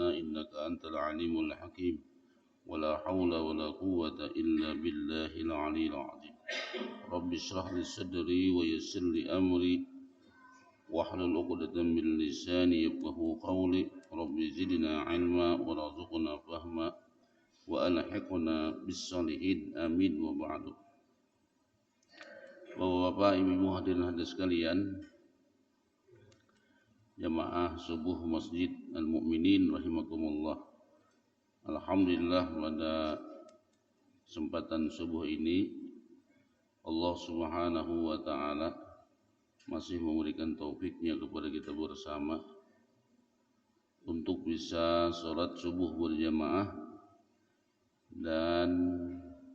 ربنا إنك أنت العليم الحكيم ولا حول ولا قوة إلا بالله العلي العظيم رب اشرح لي صدري ويسر لي أمري واحلل عقدة من لساني يفقهوا قولي رب زدنا علما وارزقنا فهما وألحقنا بالصالحين آمين وبعد. Bapak-bapak, ibu-ibu hadirin hadirin sekalian, jamaah subuh Masjid Al-Mu'minin rahimakumullah. Alhamdulillah pada kesempatan subuh ini Allah Subhanahu wa taala masih memberikan taufiknya kepada kita bersama untuk bisa sholat subuh berjamaah dan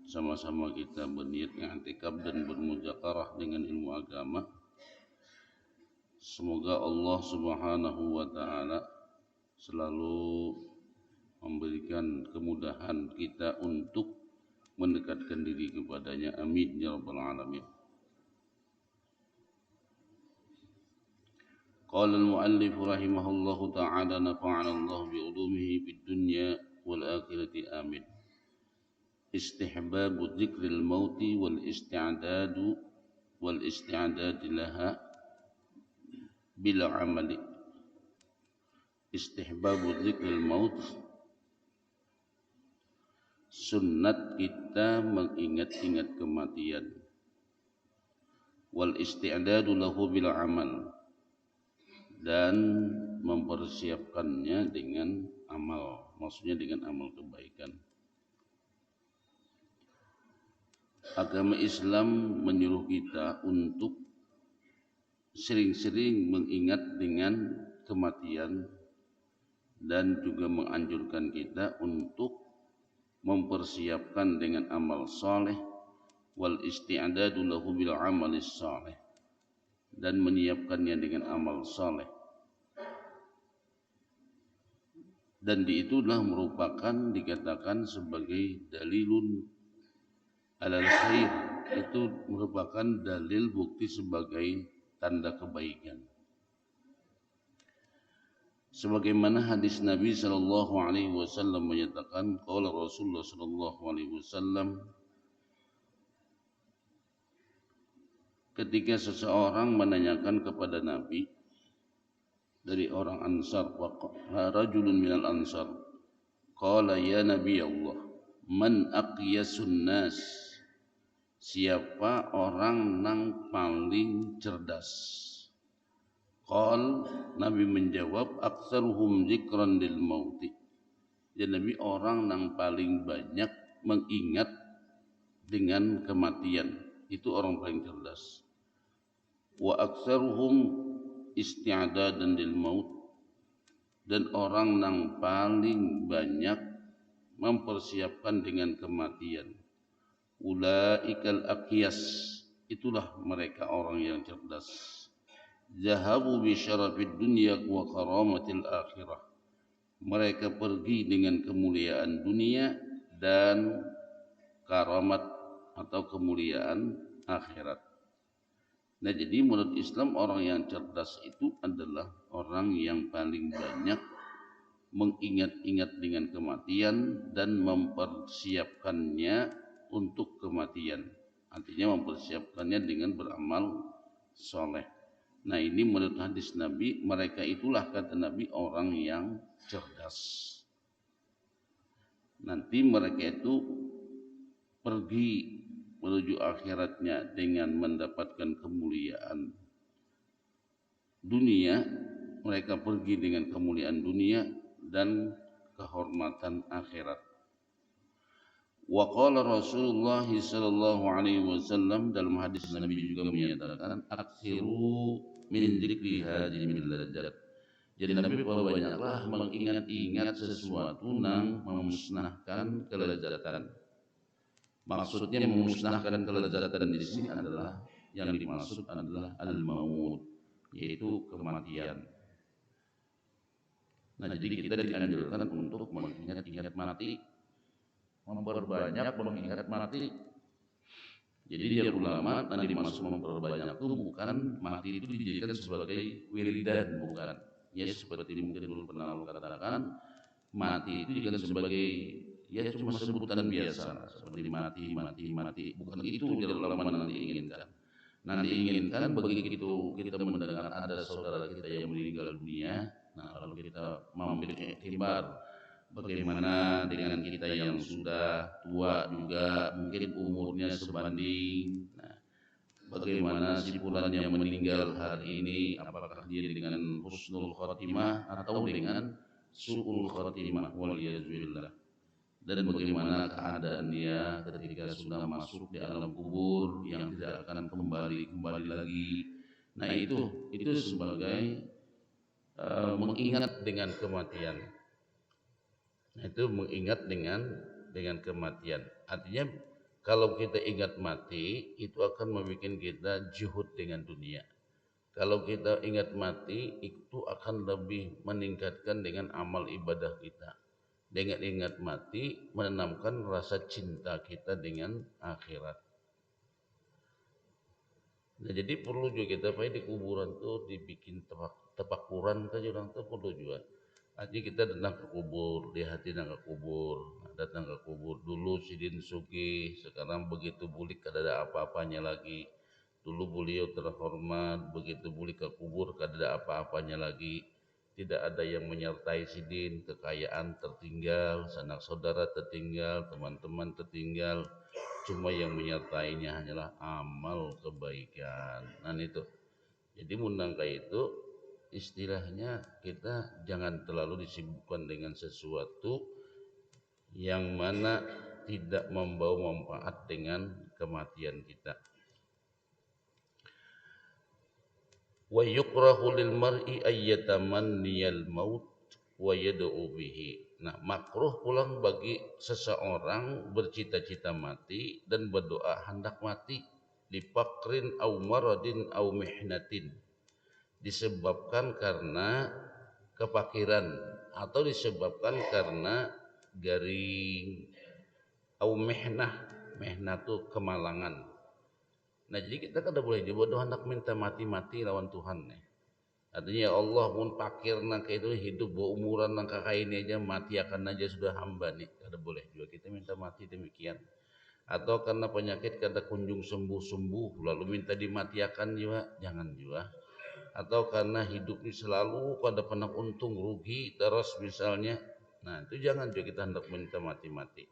sama-sama kita berniat i'tikaf dan bermuzakarah dengan ilmu agama. Semoga Allah Subhanahu wa taala selalu memberikan kemudahan kita untuk mendekatkan diri kepadanya. Amin ya rabbal alamin. Qala al-muallif rahimahullahu ta'ala nafa'ana Allah bi ulumihi fid dunya wal akhirati amin. Istihbabu dzikril mauti wal isti'dad laha bil amali. Istihbabu dzikril maut, sunnat kita mengingat-ingat kematian. Wal isti'dadu lahu bil amal, dan mempersiapkannya dengan amal, maksudnya dengan amal kebaikan. Agama Islam menyuruh kita untuk sering-sering mengingat dengan kematian dan juga menganjurkan kita untuk mempersiapkan dengan amal saleh wal isti'dadu lahu bil amalis saleh, dan menyiapkannya dengan amal saleh. Dan itulah merupakan dikatakan sebagai dalilun alal khair, itu merupakan dalil bukti sebagai tanda kebaikan. Sebagaimana hadis Nabi sallallahu alaihi wasallam menyatakan, qala Rasulullah sallallahu alaihi wasallam, ketika seseorang menanyakan kepada Nabi dari orang Ansar, rajulun minal Ansar, qala ya Nabi Allah, man aqyasun nas, siapa orang yang paling cerdas? Qal, Nabi menjawab, aktsaruhum dzikran lil mauti, ya Nabi, orang yang paling banyak mengingat dengan kematian, itu orang paling cerdas. Wa aktsaruhum isti'dadan lil maut, dan orang yang paling banyak mempersiapkan dengan kematian. Ulaikal aqyas, itulah mereka orang yang cerdas. Zahabu bi syarafid dunya wa karamatil akhirah, mereka pergi dengan kemuliaan dunia dan karamat atau kemuliaan akhirat. Nah, jadi menurut Islam orang yang cerdas itu adalah orang yang paling banyak mengingat-ingat dengan kematian dan mempersiapkannya untuk kematian. Artinya mempersiapkannya dengan beramal soleh. Nah, ini menurut hadis Nabi, mereka itulah kata Nabi orang yang cerdas. Nanti mereka itu pergi menuju akhiratnya dengan mendapatkan kemuliaan dunia, mereka pergi dengan kemuliaan dunia dan kehormatan akhirat. Wa qala Rasulullah sallallahu alaihi wasallam, dalam hadis Nabi juga menyatakan, aksiru min dzikri hadhil ladzat. Jadi Nabi banyaklah mengingat-ingat sesuatu yang memusnahkan kelezatan. Maksudnya memusnahkan kelezatan di sini adalah, yang dimaksud adalah al-maut, yaitu kematian. Nah, jadi kita dianjurkan untuk mengingat-ingat mati, memperbanyak mengingat mati. Jadi dia ulama nanti dimaksud memperbanyak itu bukan mati itu dijadikan sebagai wiridan, bukan. Ya seperti mungkin dulu pernah katakan, Mati itu juga sebagai ya cuma sebutan biasa, seperti mati, bukan itu yang Allah nanti inginkan. Nanti inginkan begitu kita mendengar ada saudara kita yang meninggal dunia, nah lalu kita mengambil iktibar bagaimana dengan kita yang sudah tua juga, mungkin umurnya sebanding. Nah, bagaimana si fulan yang meninggal hari ini, apakah dia dengan husnul khotimah atau dengan su'ul khotimah, waliyadzubillah. Dan bagaimana keadaan dia ketika sudah masuk di alam kubur yang tidak akan kembali lagi. Nah itu sebagai mengingat dengan kematian. Nah, itu mengingat dengan kematian. Artinya kalau kita ingat mati itu akan membuat kita juhud dengan dunia. Kalau kita ingat mati itu akan lebih meningkatkan dengan amal ibadah kita. Dengan ingat mati menanamkan rasa cinta kita dengan akhirat. Nah, jadi perlu juga kita di kuburan tuh dibikin tepakuran saja orang tuh perlu juga. Artinya kita datang ke kubur, lihat ke kubur, datang ke kubur. Dulu Sidin Sugi, sekarang begitu bulik kada ada apa-apanya lagi. Dulu beliau terhormat, begitu bulik ke kubur kada ada apa-apanya lagi. Tidak ada yang menyertai Sidin, kekayaan tertinggal, sanak saudara tertinggal, teman-teman tertinggal. Cuma yang menyertainya hanyalah amal kebaikan. Nah itu. Jadi mundang kayak itu istilahnya kita jangan terlalu disibukkan dengan sesuatu yang mana tidak membawa manfaat dengan kematian kita. Wa yukrahu lil mar'i ayyatamanniyal maut wa yad'u bihi. Nah, makruh pulang bagi seseorang bercita-cita mati dan berdoa hendak mati di fakrin au maradin au mihnatin, disebabkan karena kefakiran atau disebabkan karena garing au mihnah. Mihnah itu kemalangan. Nah, jadi kita kan boleh berdoa hendak minta mati-mati lawan Tuhan nih. Artinya Allah pun pakir nangka itu hidup berumuran nangka kayak ini aja mati akan aja sudah hamba nih. Kada boleh juga kita minta mati demikian. Atau karena penyakit kada kunjung sembuh-sembuh lalu minta dimatiakan juga, jangan juga. Atau karena hidup ini selalu kada pernah untung rugi terus misalnya. Nah, itu jangan juga kita hendak minta mati-mati.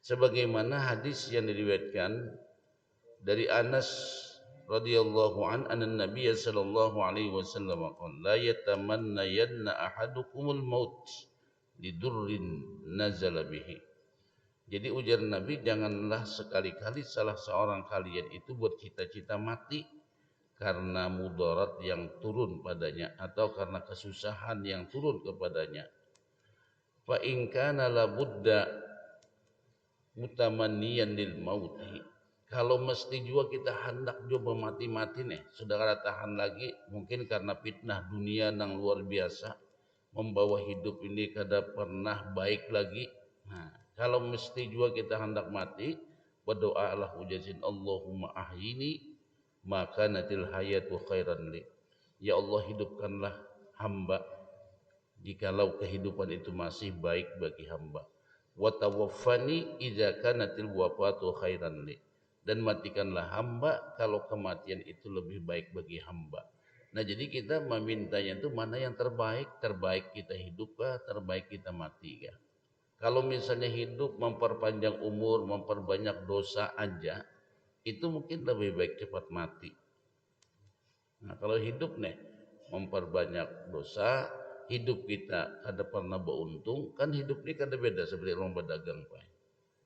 Sebagaimana hadis yang diriwayatkan dari Anas radhiyallahu anna Nabiy sallallahu alaihi wasallam qala la yatamannayanna ahadukumul maut lidurrin nazala bihi. Jadi ujar Nabi, janganlah sekali-kali salah seorang kalian itu bercita-cita mati karena mudarat yang turun padanya atau karena kesusahan yang turun kepadanya. Fa in kana la budda mutamanniyan lil mauti, kalau mesti juga kita hendak coba mati-mati nih, sudah kada tahan lagi, mungkin karena fitnah dunia yang luar biasa, membawa hidup ini kada pernah baik lagi. Nah, kalau mesti juga kita hendak mati, berdoalah ujazin Allahumma ahyini maka natil hayatu khairan li. Ya Allah, hidupkanlah hamba jikalau kehidupan itu masih baik bagi hamba. Wa tawaffani idza kanatil wafatu khairan li. Dan matikanlah hamba kalau kematian itu lebih baik bagi hamba. Nah, jadi kita memintanya itu mana yang terbaik? Terbaik kita hidup kah? Terbaik kita mati kah? Kalau misalnya hidup memperpanjang umur, memperbanyak dosa aja, itu mungkin lebih baik cepat mati. Nah, kalau hidup nih memperbanyak dosa, hidup kita kada pernah beruntung, kan hidup ini kada beda seperti orang berdagang, Pak.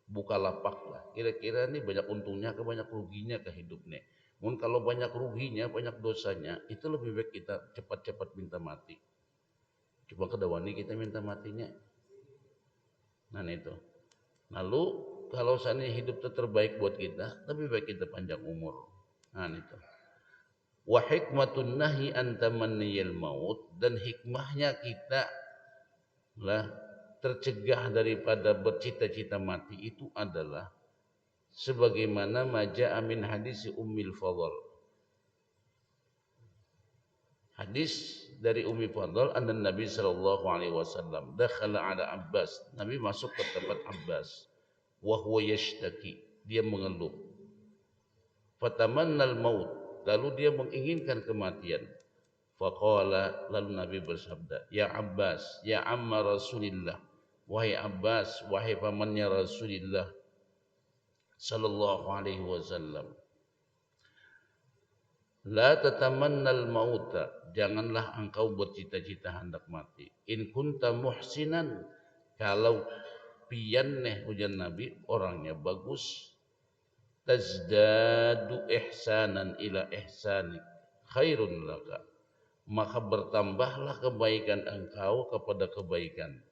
Buka lapak lah. Kira-kira ini banyak untungnya ke banyak ruginya ke hidupnya. Mungkin kalau banyak ruginya, banyak dosanya, itu lebih baik kita cepat-cepat minta mati. Coba kedawani kita minta matinya. Nah itu. Lalu kalau seandainya hidup itu terbaik buat kita, lebih baik kita panjang umur. Nah itu. Wa hikmatun nahi an tamanniyal maut, dan hikmahnya kita lah tercegah daripada bercita-cita mati itu adalah sebagaimana maja amin hadis Ummil Fadl. Hadis dari Ummi Fadl anna Nabi sallallahu alaihi wasallam dakhala ala Abbas. Nabi masuk ke tempat Abbas. Wa huwa yashtaki. Dia mengeluh. Fatamannal maut. Lalu dia menginginkan kematian. Faqala, lalu Nabi bersabda, Ya Abbas, ya amma Rasulillah. Wahai Abbas, wahai pamannya Rasulillah sallallahu alaihi wasallam. La tatamannal mauta, janganlah engkau bercita-cita hendak mati. In kunta muhsinan, kalau pian hujan Nabi orangnya bagus, tazdadu ihsanan ila ihsanik khairun laka, maka bertambahlah kebaikan engkau kepada kebaikan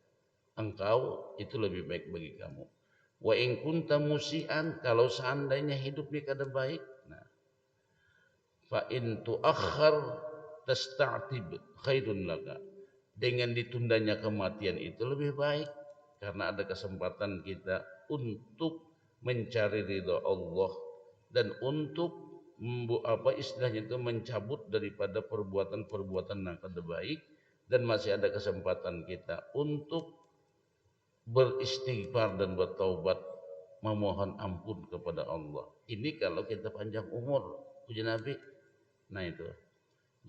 engkau, itu lebih baik bagi kamu. Wa in kunta musian, kalau seandainya hidupnya kada baik, nah, fa in tuakhir tasta'tib khairun laka, dengan ditundanya kematian itu lebih baik, karena ada kesempatan kita untuk mencari ridha Allah dan untuk istilahnya itu mencabut daripada perbuatan-perbuatan yang kada baik, dan masih ada kesempatan kita untuk beristighfar dan bertaubat, memohon ampun kepada Allah. Ini kalau kita panjang umur, puji Nabi. Nah itu.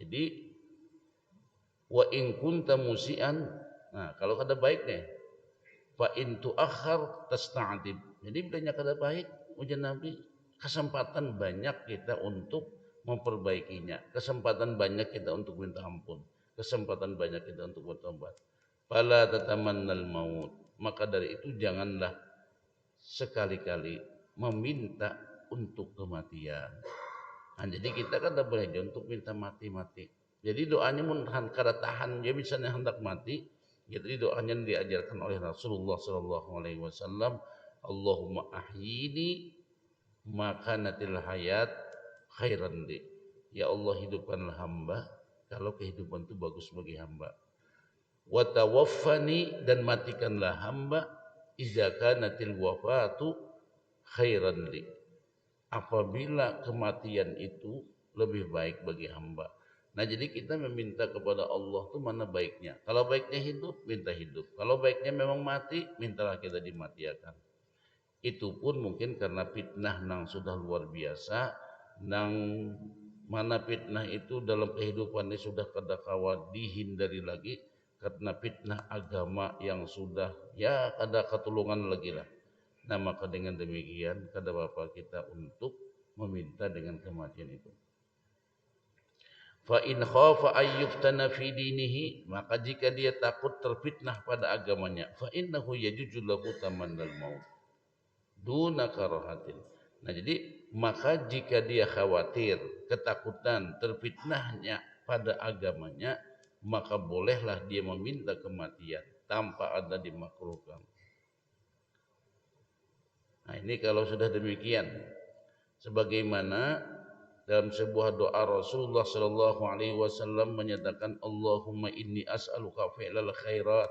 Jadi wa in kunta musian, nah kalau kada baik nih, fa in tuakhir tasta'tib. Jadi bilanya kada baik, puji Nabi, kesempatan banyak kita untuk memperbaikinya, kesempatan banyak kita untuk minta ampun, kesempatan banyak kita untuk bertobat. Fala tatamannal maut, maka dari itu janganlah sekali-kali meminta untuk kematian. Nah, jadi kita kan tidak boleh untuk minta mati-mati. Jadi doanya munhan kada tahan, dia misalnya hendak mati. Jadi doanya diajarkan oleh Rasulullah Sallallahu Alaihi Wasallam, Allahumma ahyini makanatil hayat khairan li. Ya Allah, hidupkanlah hamba kalau kehidupan itu bagus bagi hamba. Wa tawaffani, dan matikanlah hamba idza kanatil wafatu khairan li, apabila kematian itu lebih baik bagi hamba. Nah, jadi kita meminta kepada Allah itu mana baiknya. Kalau baiknya hidup, minta hidup. Kalau baiknya memang mati, mintalah kita dimatiakan. Itu pun mungkin karena fitnah nang sudah luar biasa, nang mana fitnah itu dalam kehidupan ini sudah kada kawa dihindari lagi, karena fitnah agama yang sudah ya kada ketulungan lagi lah. Nah, maka dengan demikian kada apa kita untuk meminta dengan kematian itu. Fa in khafa ayyuftana fi dinihi, maka jika dia takut terfitnah pada agamanya, fa innahu yajuju lahu tamannal maut duna karahatin. Nah, jadi maka jika dia khawatir, ketakutan terfitnahnya pada agamanya, maka bolehlah dia meminta kematian tanpa ada dimakruhkan. Nah, ini kalau sudah demikian, sebagaimana dalam sebuah doa Rasulullah sallallahu alaihi wasallam menyatakan, Allahumma inni as'aluka fi'lal khairat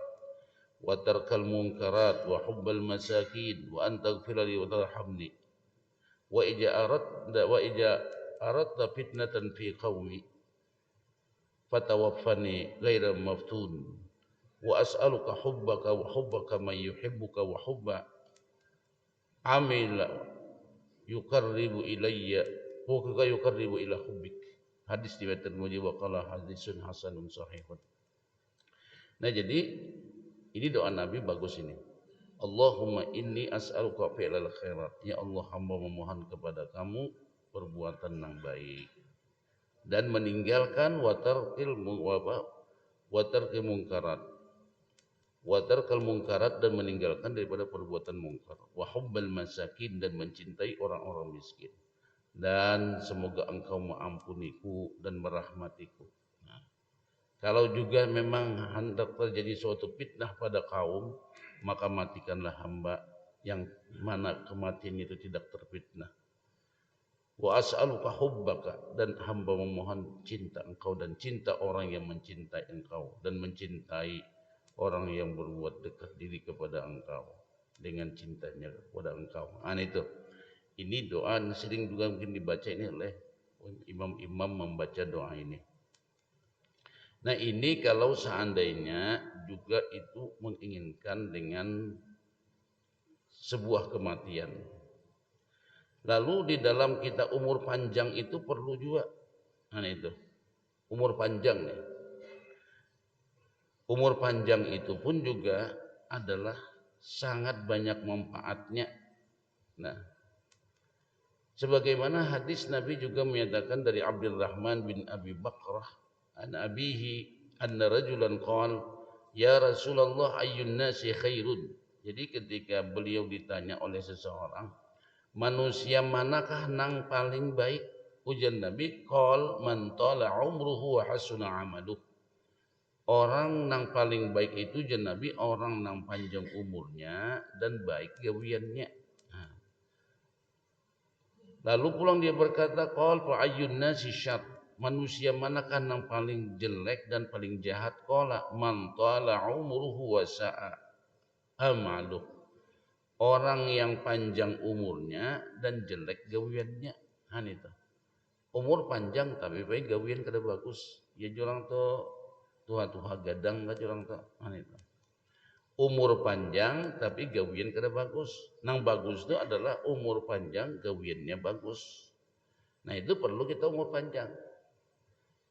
wa tarkal munkarat wa hubbal masakin wa an taghfira li wa tarhamni wa ija aradta fitnatan fi qaumi fatawaffani ghaira maftun wa as'aluka hubbaka wa hubbaka man yuhibbuka wa hubba amila yuqarribu ilayya wa yuqarribu ila hubbik. Hadis riwayat Tirmidzi wa qala hadisun hasanun sahihun. Nah, jadi ini doa Nabi bagus ini. Allahumma inni as'aluka fi'lal khairat. Ya Allah, hamba memohon kepada kamu perbuatan yang baik dan meninggalkan watarkil munkarat. Watarkal munkarat, dan meninggalkan daripada perbuatan mungkar. Wa hubbal masakin, dan mencintai orang-orang miskin. Dan semoga engkau mengampuniku dan merahmatiku. Nah, kalau juga memang hendak terjadi suatu fitnah pada kaum, maka matikanlah hamba yang mana kematian itu tidak terfitnah. Wa as'aluka hubbaka, dan hamba memohon cinta engkau dan cinta orang yang mencintai engkau dan mencintai orang yang berbuat dekat diri kepada engkau dengan cintanya kepada engkau. Itu. Ini doa sering juga mungkin dibaca ini oleh imam-imam membaca doa ini. Nah ini kalau seandainya juga itu menginginkan dengan sebuah kematian. Lalu di dalam kita umur panjang itu perlu juga, nah itu umur panjang nih. Umur panjang itu pun juga adalah sangat banyak manfaatnya. Nah, sebagaimana hadis Nabi juga menyatakan dari Abdurrahman bin Abi Bakrah an abihi anna rajulan qala ya Rasulullah ayyun nasi khairun. Jadi ketika beliau ditanya oleh seseorang, manusia manakah nang paling baik? Ujian Nabi, qol man tala umruhu wa hasuna amaluh. Orang nang paling baik itu jen Nabi orang nang panjang umurnya dan baik gawiannya. Nah, lalu pulang dia berkata, qol fa ayyun nasi syarr. Manusia manakah nang paling jelek dan paling jahat? Qala man tala umruhu wa sa'a amaluh. Orang yang panjang umurnya dan jelek gawiannya. Han itu. Umur panjang tapi baik gawian kada bagus. Ya jurang tuh tuha-tuha gadang lah jurang tuh. Han itu. Umur panjang tapi gawian kada bagus. Nang bagus itu adalah umur panjang gawiannya bagus. Nah itu perlu kita umur panjang.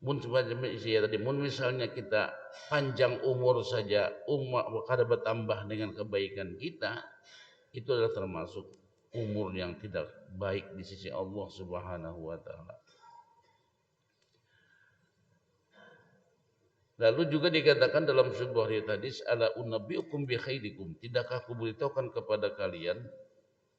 Mun tadi, mun misalnya kita panjang umur saja, umur kada bertambah dengan kebaikan kita, itu adalah termasuk umur yang tidak baik di sisi Allah Subhanahu wa taala. Lalu juga dikatakan dalam sebuah riwayat hadis, ala unabbiukum bi khairikum, tidakkah aku beritahukan kepada kalian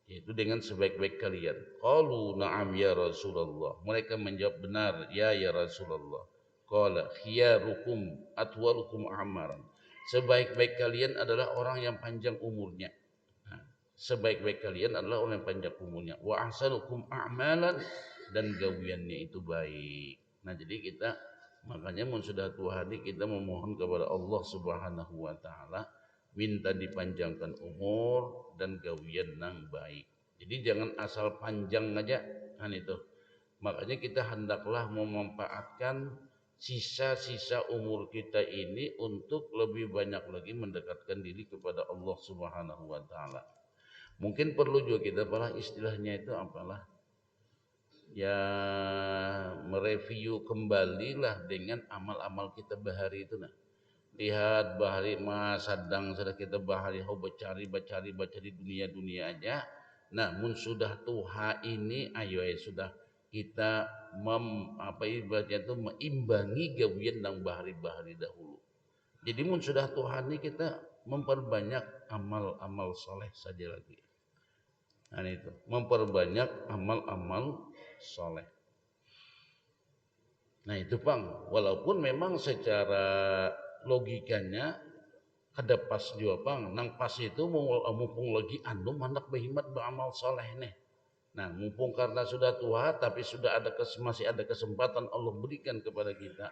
yaitu dengan sebaik-baik kalian. Qalu na'am ya Rasulullah. Mereka menjawab benar, ya Rasulullah. Qala khiyarukum atwalukum amaran. Sebaik-baik kalian adalah orang yang panjang umurnya. Sebaik-baik kalian adalah orang yang panjang umurnya. Wa ahsanukum a'malan, dan gawiannya itu baik. Nah, jadi kita makanya mun sudah tua hari kita memohon kepada Allah Subhanahu wa taala minta dipanjangkan umur dan gawian nang baik. Jadi jangan asal panjang aja kan itu. Makanya kita hendaklah memanfaatkan sisa-sisa umur kita ini untuk lebih banyak lagi mendekatkan diri kepada Allah Subhanahu wa taala. Mungkin perlu juga kita istilahnya itu apalah ya mereview kembalilah dengan amal-amal kita bahari itu nah. Lihat bahari mas sadang sudah kita bahari ho bacari di dunia aja. Nah, mun sudah tuha ini ayo sudah kita ibaratnya itu meimbangi gawian dan bahari-bahari dahulu. Jadi mun sudah tuha ini kita memperbanyak amal-amal soleh saja lagi. Nah itu memperbanyak amal-amal soleh. Nah itu Bang, walaupun memang secara logikanya ada pas juga Bang, nang pas itu mumpung lagi anu hendak berhimmat beramal soleh nih. Nah mumpung karena sudah tua tapi sudah masih ada kesempatan Allah berikan kepada kita,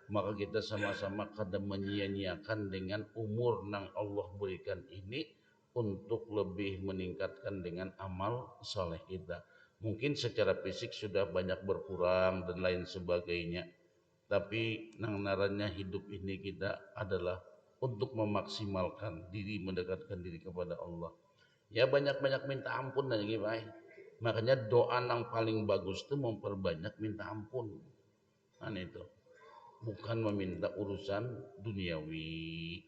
maka kita sama-sama kadang menyia-nyiakan dengan umur nang Allah berikan ini untuk lebih meningkatkan dengan amal soleh kita. Mungkin secara fisik sudah banyak berkurang dan lain sebagainya. Tapi nang naranya hidup ini kita adalah untuk memaksimalkan diri, mendekatkan diri kepada Allah. Ya banyak-banyak minta ampun dan gimana. Makanya doa yang paling bagus itu memperbanyak minta ampun. Nah itu. Bukan meminta urusan duniawi.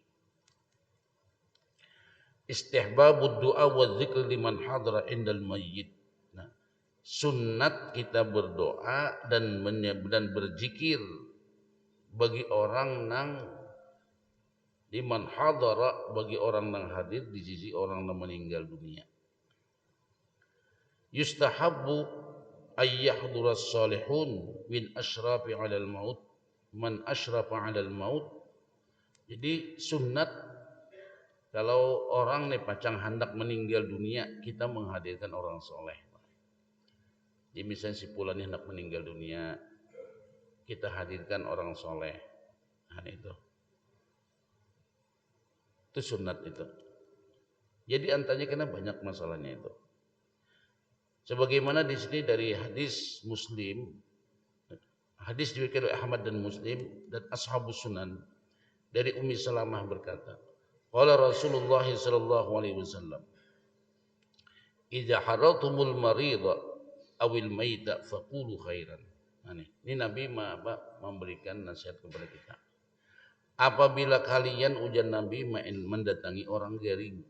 Istihbabud du'a wa dzikr liman hadara indal mayyit. Nah, sunnat kita berdoa dan berzikir bagi orang nang liman hadara, bagi orang nang hadir di sisi orang nang meninggal dunia. Yustahabbu ayyahdura salihun min asyrafi 'alal maut man asyrafa 'alal maut. Jadi sunnat kalau orang nih pacang hendak meninggal dunia, kita menghadirkan orang soleh. Jadi misalnya si Fulan hendak meninggal dunia, kita hadirkan orang soleh. Nah itu sunat itu. Jadi antaranya karena banyak masalahnya itu. Sebagaimana di sini dari hadis Muslim, Hadis diriwayatkan oleh Ahmad dan Muslim dan Ashabus Sunan dari Ummi Salamah berkata, qala Rasulullah sallallahu alaihi wasallam, "Idza haratumul marida awil maita faqulu khairan." Nah, ini Nabi memberikan nasihat kepada kita. Apabila kalian ujian Nabi mendatangi orang garing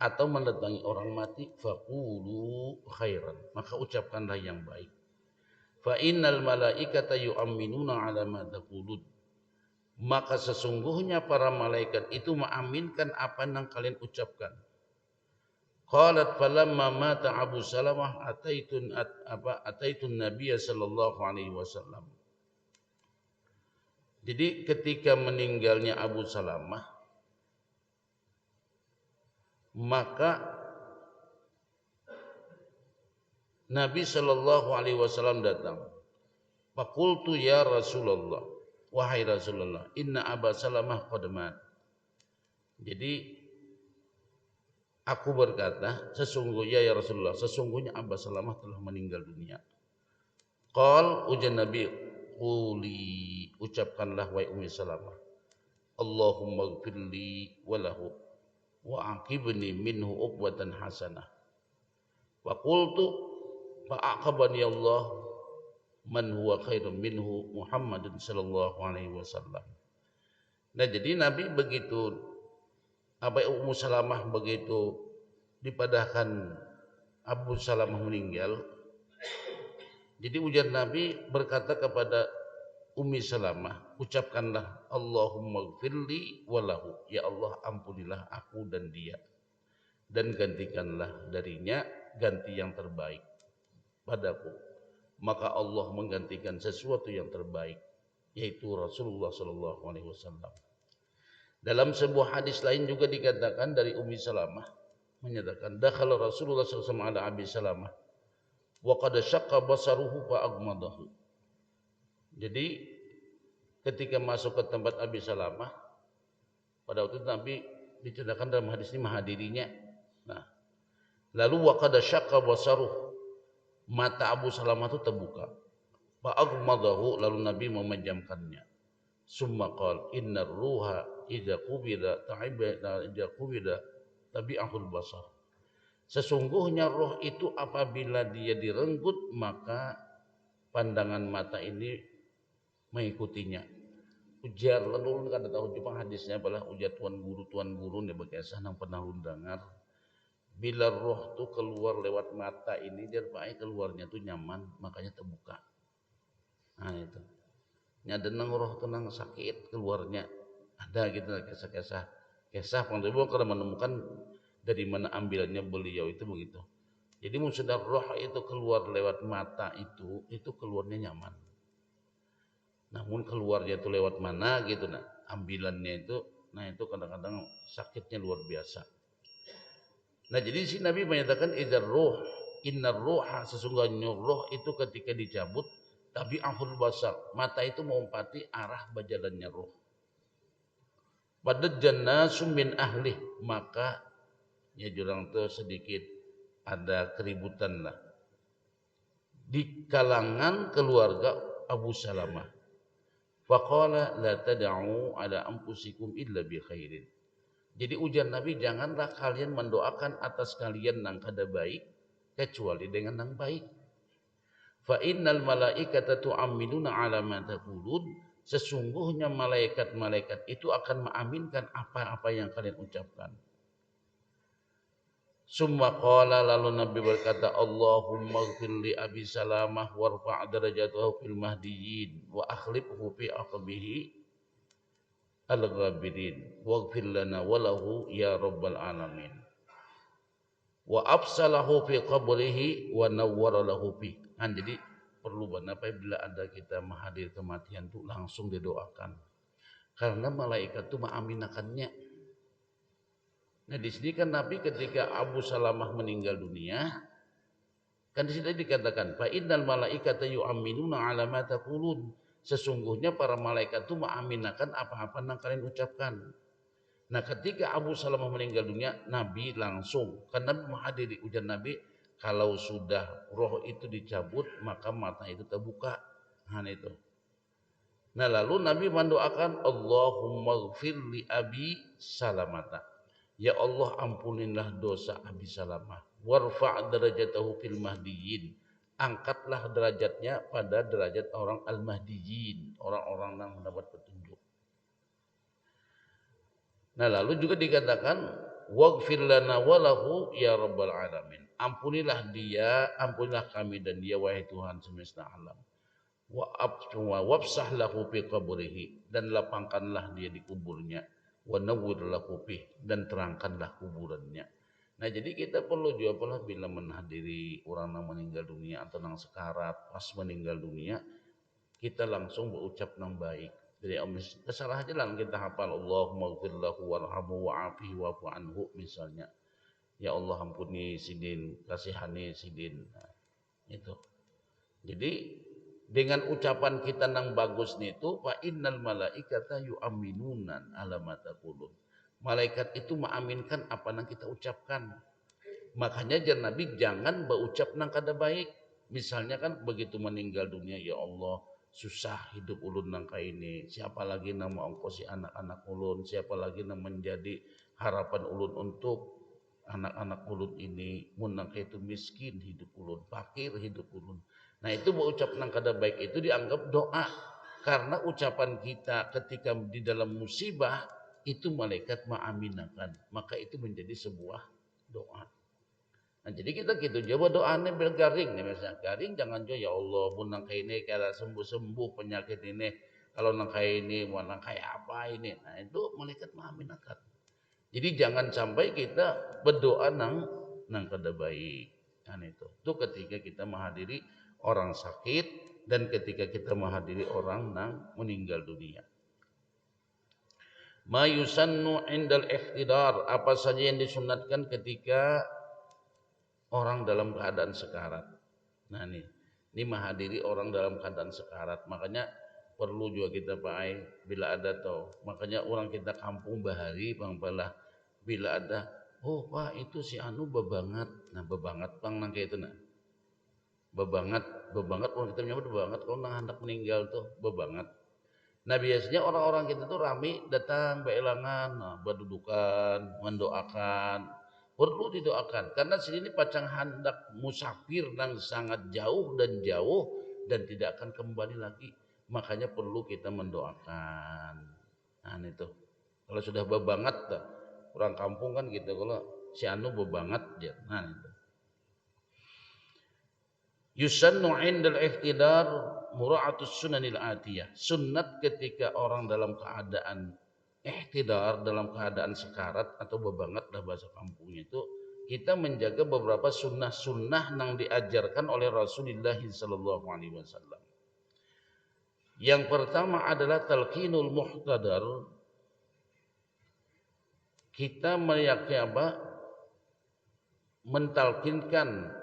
atau mendatangi orang mati, faqulu khairan, maka ucapkanlah yang baik. Fa innal malaikata yu'minuna ala ma taqulun, maka sesungguhnya para malaikat itu mengaminkan apa yang kalian ucapkan. Qalat falamma mata Abu Salamah ataitun Nabiy sallallahu alaihi wasallam. Jadi ketika meninggalnya Abu Salamah, maka Nabi sallallahu alaihi wasallam datang. Faqultu ya Rasulullah, wahai Rasulullah, inna Abu Salamah qad mat. Jadi aku berkata, sesungguhnya ya Rasulullah, sesungguhnya Abu Salamah telah meninggal dunia. Qal, ujar Nabi, quli, ucapkanlah wahai Ummi Salamah, Allahumma ighfirli wa lahu wa aqibni minhu uqbatan hasanah. Wa qultu fa'aqabani Allah man huwa khairun minhu Muhammadin sallallahu alaihi wasallam. Nah, jadi Nabi begitu Ummu Salamah begitu dipadahkan Abu Salamah meninggal, jadi ujar Nabi berkata kepada Ummi Salamah, ucapkanlah Allahumma gfirli walahu, ya Allah ampunilah aku dan dia, dan gantikanlah darinya ganti yang terbaik padaku. Maka Allah menggantikan sesuatu yang terbaik, yaitu Rasulullah sallallahu alaihi wasallam. Dalam sebuah hadis lain juga dikatakan dari Ummi Salamah menyatakan, dakhala Rasulullah sallallahu alaihi wasallam ala Abi Salamah wa qad syaqqa basaruhu fa aghmadahu. Jadi ketika masuk ke tempat Abi Salamah, pada waktu itu Nabi diceritakan dalam hadis ini menghadirinya. Nah, lalu wa qad syaqqa basaruhu, mata Abu Salamah itu terbuka. Fa aghmadahu, lalu Nabi memejamkannya. Summa qala innar ruha idza qubida tabi'ahul basar. Sesungguhnya roh itu apabila dia direnggut, maka pandangan mata ini mengikutinya. Ujar lalu kada tahu Jepang hadisnya adalah ujar tuan guru ne bekesah nang pernah undangar. Bila roh tu keluar lewat mata ini, dia baik keluarnya tu nyaman, makanya terbuka. Nah itu. Nyadenang roh tenang sakit keluarnya. Ada gitu kisah penghulu kalau menemukan dari mana ambilannya beliau itu begitu. Jadi sudah roh itu keluar lewat mata itu keluarnya nyaman. Namun keluarnya itu lewat mana gitu, nah ambilannya itu, nah itu kadang-kadang sakitnya luar biasa. Nah jadi si Nabi menyatakan innar ruha, sesungguhnya roh itu ketika dicabut, tapi ahul basar, mata itu mengumpati arah berjalannya roh. Pada jannasum min ahli, maka ya jurang itu sedikit ada keributan lah di kalangan keluarga Abu Salamah. Faqala la tad'u ala anfusikum illa bi khairin. Jadi ujar Nabi, janganlah kalian mendoakan atas kalian nang kada baik kecuali dengan nang baik. Fa innal malaikata tu'minuna ala ma taqulun, sesungguhnya malaikat-malaikat itu akan mengaminkan apa-apa yang kalian ucapkan. Summa qala, lalu Nabi berkata, Allahumma ighfir li Abi Salamah warfa' darajatahu fil mahdiyyin wa akhlifhu fi aqbihi al-ghabirin waghfir lana wa lahu ya rabbal alamin wa afsalahu fi qabrihi wa nawwara lahu fi. Kan jadi perlu banget bila ada kita menghadir kematian itu langsung didoakan, karena malaikat itu mengaminakannya. Nah di sini kan Nabi ketika Abu Salamah meninggal dunia, kan di sini dikatakan fa innal malaikata yu'minuna ala ma taqulun, sesungguhnya para malaikat itu mengaminakan apa-apa yang kalian ucapkan. Nah ketika Abu Salamah meninggal dunia, Nabi langsung, karena Nabi menghadiri ujar Nabi, kalau sudah roh itu dicabut maka mata itu terbuka. Nah itu. Nah lalu Nabi mendoakan Allahumma gfir li Abi Salamata. Ya Allah ampunilah dosa Abi Salamah. Warfa' darajatahu fil mahdiyin. Angkatlah derajatnya pada derajat orang al-mahdiyin. Orang-orang yang mendapat petunjuk. Nah lalu juga dikatakan waghfir lana walahu ya rabbal alamin. Ampunilah dia, ampunilah kami dan dia wahai Tuhan semesta alam. Wabsah lahu fi qabrihi, dan lapangkanlah dia di kuburnya. Wa nawwir lahu fi, dan terangkanlah kuburannya. Nah jadi kita perlu juga pula bila menghadiri orang yang meninggal dunia atau yang sekarat pas meninggal dunia, kita langsung berucap yang baik. Jadi kesalahan aja lah kita hafal Allahumma ighfir lahu warhamhu wa'afihi wa'fu anhu misalnya. Ya Allah ampuni sidin, kasihani sidin. Nah, itu. Jadi dengan ucapan kita yang bagus itu fa innal malaikata yu'minunan ala ma taqulun. Malaikat itu mengaminkan apa yang kita ucapkan. Makanya Nabi jangan berucap nang kada baik. Misalnya kan begitu meninggal dunia, ya Allah susah hidup ulun nang ini. Siapa lagi nama ongkosi anak-anak ulun, siapa lagi yang menjadi harapan ulun untuk anak-anak ulun ini. Mun nang itu miskin hidup ulun, fakir hidup ulun. Nah itu berucap nang kada baik itu dianggap doa. Karena ucapan kita ketika di dalam musibah itu malaikat mengaminakan. Maka itu menjadi sebuah doa. Nah, jadi kita gitu coba doanya biar garing nih misalnya garing jangan jo ya Allah pun nang ini kira sembuh penyakit ini kalau nang ini mau nang apa ini nah itu malaikat mengaminakan. Jadi jangan sampai kita berdoa nang kada baik. Kan itu ketika kita menghadiri orang sakit dan ketika kita menghadiri orang nang meninggal dunia. Ma yusannu indal ihtidar, apa saja yang disunatkan ketika orang dalam keadaan sekarat. Nah ini menghadiri orang dalam keadaan sekarat. Makanya perlu juga kita Pak bila ada toh. Makanya orang kita kampung bahari bang balah bila ada oh Pak itu si anu bebangat. Nah bebangat bang nang kayak itu nah. Bebangat orang kita menyebut bebangat kalau nang hendak meninggal tuh bebangat. Nah biasanya orang-orang kita tuh rame datang beelangan, nah, berdudukan, mendoakan. Perlu didoakan karena sini pacang hendak musafir yang sangat jauh dan tidak akan kembali lagi. Makanya perlu kita mendoakan. Nah itu. Kalau sudah bebangat, orang kampung kan gitu. Kalau si anu bebangat dia. Nah itu. Yusannu indal ihtidar mura'atus sunanil atiyah. Sunnat ketika orang dalam keadaan ihtidar, dalam keadaan sekarat atau bebangat dah bahasa kampungnya itu, kita menjaga beberapa sunnah-sunnah yang diajarkan oleh Rasulullah sallallahu alaihi wasallam. Yang pertama adalah talqinul muhtadar. Kita meyakini apa? Mentalkinkan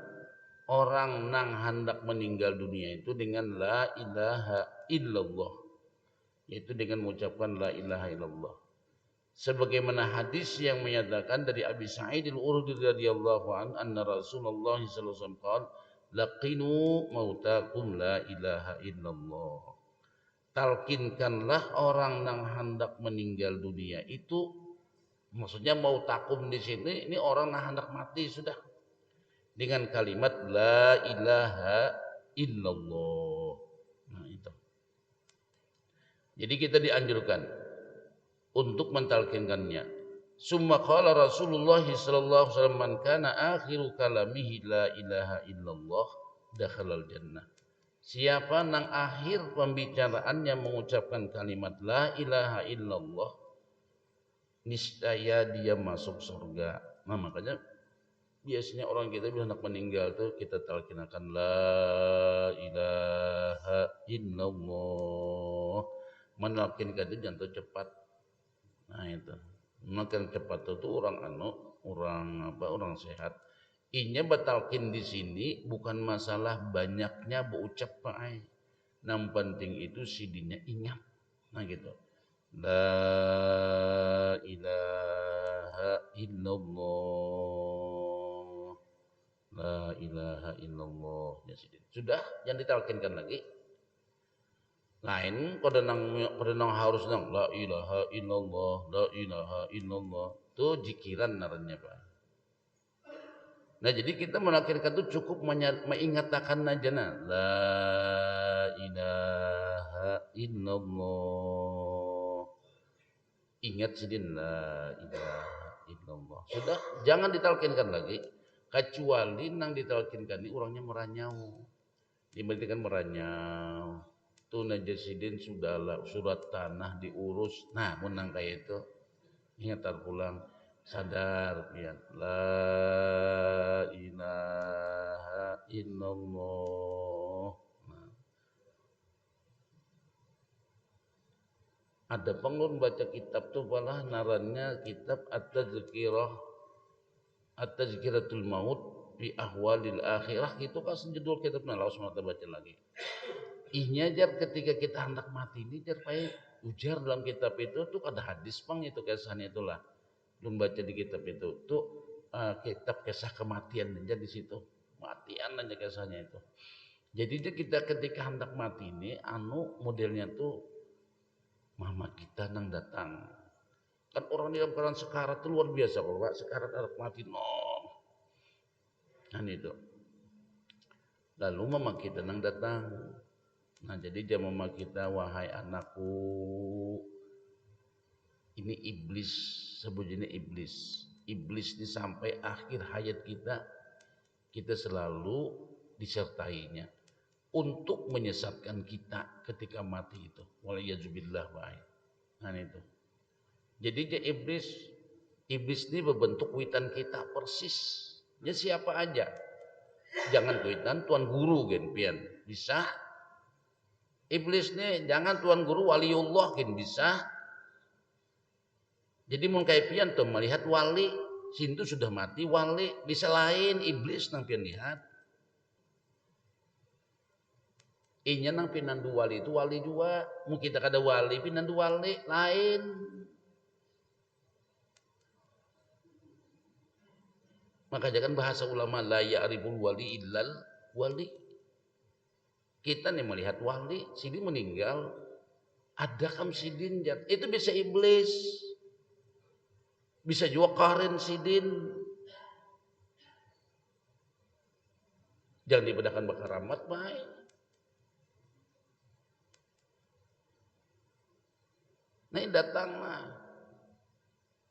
orang nang hendak meninggal dunia itu dengan la ilaha illallah, yaitu dengan mengucapkan la ilaha illallah. Sebagaimana hadis yang menyatakan dari Abi Sa'id al-Khudri radhiyallahu an anna Rasulullah sallallahu alaihi wasallam qala laqinu mautakum la ilaha illallah. Talkinkanlah orang nang hendak meninggal dunia itu, maksudnya mautakum di sini ini orang nang hendak mati sudah, dengan kalimat la ilaha illallah. Nah itu. Jadi kita dianjurkan untuk mentalkinkannya. Summa qala Rasulullah sallallahu alaihi wasallam man kana akhiru kalamihi la ilaha illallah dakhalal jannah. Siapa nang akhir pembicaraannya mengucapkan kalimat la ilaha illallah, niscaya dia masuk surga. Nah makanya biasanya orang kita bila hendak meninggal tuh kita talkinakan la ilaha illallah. Menalkinkan itu jangan cepat. Nah itu. Makin cepat itu orang sehat. Inya batalkin di sini bukan masalah banyaknya berucap pakai. Yang penting itu sidinya ingat. Nah gitu. La ilaha illallah. La ilaha illallah. Ya, sudah, jangan ditalkinkan lagi. Lain kode nang harus nang la ilaha illallah, la ilaha illallah. Tuh jikiran naranya Pak. Nah jadi kita menakirkan itu cukup mengatakan aja nah la ilaha illallah. Ingat sidin la ilaha illallah. Sudah jangan ditalkinkan lagi kecuali nang ditalkinkan ini orangnya meranyau. Diberitakan meranyau. Tuh najasidin sudah surat tanah diurus. Nah menang kayak itu ingat pulang sadar ya la ilaha illallah. Nah, ada pengun baca kitab tuh malah narannya kitab at-tazkiratul maut fi ahwalil akhirah gitu kan judul kitabnya langsung kita baca lagi. Ihnya jar ketika kita hendak mati ini jar payah ujar dalam kitab itu tuh ada hadis pang itu kesannya itulah belum baca di kitab itu tuh kitab kisah kematian aja di situ matian aja kisahnya itu jadi dia kita ketika hendak mati ini anu modelnya tuh mama kita nang datang kan orang di dalam keadaan sekarat itu luar biasa kalau pak sekarat hendak mati no kan itu lalu mama kita nang datang nah jadi dia mama kita wahai anakku ini iblis sebutnya iblis ini sampai akhir hayat kita selalu disertainya untuk menyesatkan kita ketika mati itu waliyazubillah baik nah itu jadi dia iblis ini berbentuk witan kita persis ya siapa aja jangan witan tuan guru gen pian bisa iblis ini jangan tuan guru waliullah gen bisa. Jadi mun kayak pian tuh melihat wali, sintu sudah mati wali, bisa lain iblis nang pian lihat. Inya nang pinandu wali itu wali juga, mun kita kada wali pinandu wali lain. Maka jangan bahasa ulama la ya'riful wali illal wali. Kita nih melihat wali, sidin meninggal, ada kam sidin itu bisa iblis. Bisa juga karen sidin. Jangan dibedakan bakar rahmat baik. Nah ini datang mah.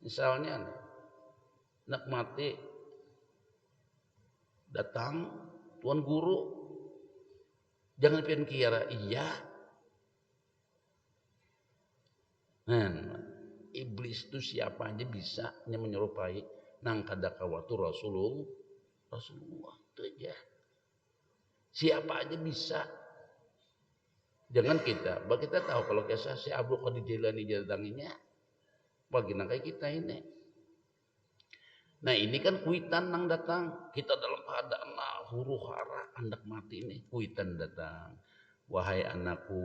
Misalnya nak mati datang tuan guru jangan pian kira iya. Nah, iblis itu siapa aja bisa menyerupai nang kadakawatu Rasulullah itu aja. Siapa aja bisa. Jangan kita tahu kalau kisah si Abdul Qadir Jailani datanginya bagi nang kayak kita ini. Nah ini kan kuitan nang datang kita dalam keadaan huru hara hendak mati ini kuitan datang wahai anakku